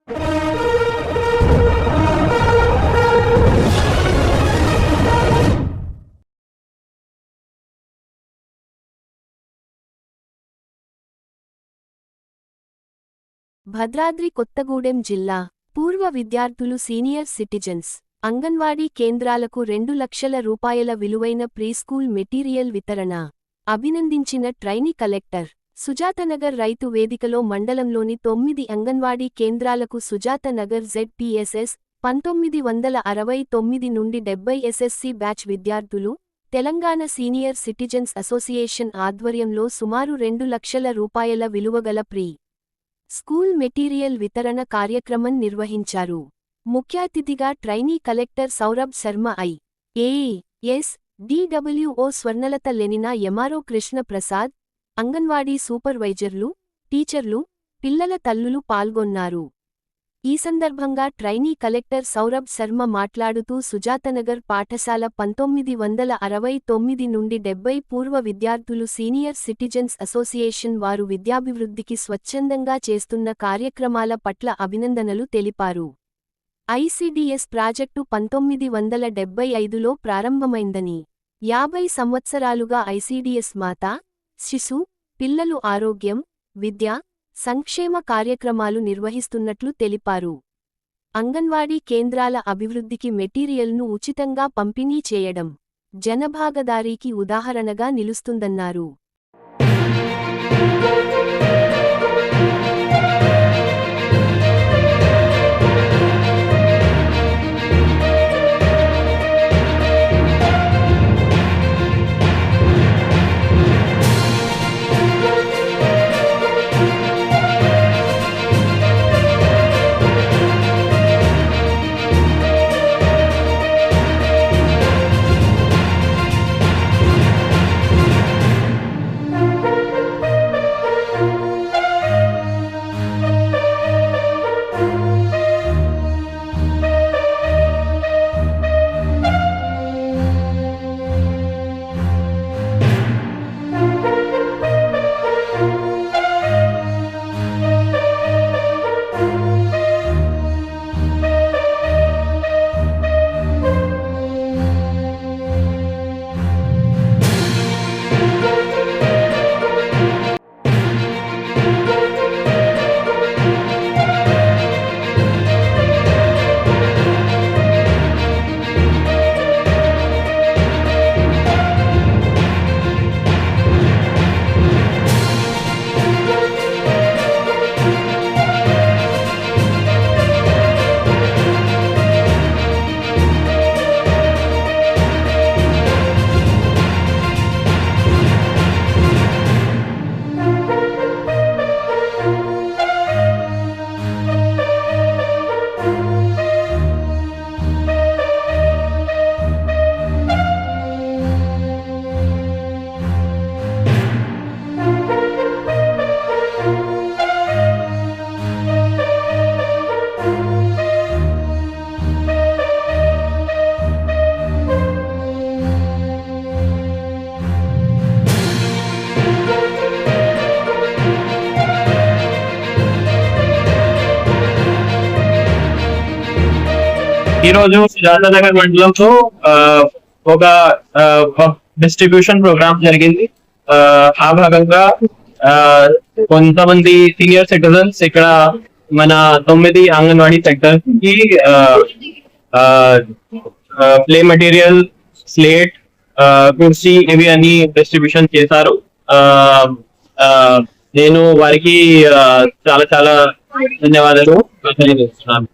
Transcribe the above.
భద్రాద్రి కొత్తగూడెం జిల్లా పూర్వ విద్యార్థులు సీనియర్ సిటిజన్స్ అంగన్వాడీ కేంద్రాలకు 2 లక్షల రూపాయల విలువైన ప్రీస్కూల్ మెటీరియల్ వితరణ అభినందించిన ట్రైనీ కలెక్టర్. సుజాతనగర్ రైతు వేదికలో మండలంలోని 9 అంగన్వాడీ కేంద్రాలకు సుజాతనగర్ ZPSS 1969 నుండి 70 SSC బ్యాచ్ విద్యార్థులు తెలంగాణ సీనియర్ సిటిజన్స్ అసోసియేషన్ ఆధ్వర్యంలో సుమారు 2 లక్షల రూపాయల విలువగల ప్రీ స్కూల్ మెటీరియల్ వితరణ కార్యక్రమం నిర్వహించారు. ముఖ్య అతిథిగా trainee collector Saurabh Sharma IAS, DWO Swarnalatha Lenina, MRO Krishna Prasad, anganwadi సూపర్వైజర్లు, టీచర్లు, పిల్లల తల్లులు పాల్గొన్నారు. ఈ సందర్భంగా ట్రైనీ కలెక్టర్ సౌరభ్ శర్మ మాట్లాడుతూ సుజాతనగర్ పాఠశాల 1969 నుండి 70 పూర్వ విద్యార్థులు సీనియర్ సిటిజన్స్ అసోసియేషన్ వారు విద్యాభివృద్ధికి స్వచ్ఛందంగా చేస్తున్న కార్యక్రమాల పట్ల అభినందనలు తెలిపారు. ICDS ప్రాజెక్టు 1975లో ప్రారంభమైందని, 50 సంవత్సరాలుగా ICDS మాతా, శిశు, పిల్లలు ఆరోగ్యం, విద్య, సంక్షేమ కార్యక్రమాలు నిర్వహిస్తున్నట్లు తెలిపారు. అంగన్వాడీ కేంద్రాల అభివృద్ధికి మెటీరియల్ను ఉచితంగా పంపిణీ చేయడం జనభాగదారీకి ఉదాహరణగా నిలుస్తుందన్నారు. ఈ రోజు సుజాతనగర్ మండలంలో ఒక డిస్ట్రిబ్యూషన్ ప్రోగ్రామ్ జరిగింది. ఆ భాగంగా కొంతమంది సీనియర్ సిటిజన్స్ ఇక్కడ మన 9 అంగన్వాడీ సెక్టర్ కి ప్లే మెటీరియల్, స్లేట్, కుర్సీ ఇవి అన్ని డిస్ట్రిబ్యూషన్ చేశారు. నేను వారికి చాలా చాలా ధన్యవాదాలు తెలియజేస్తున్నాను.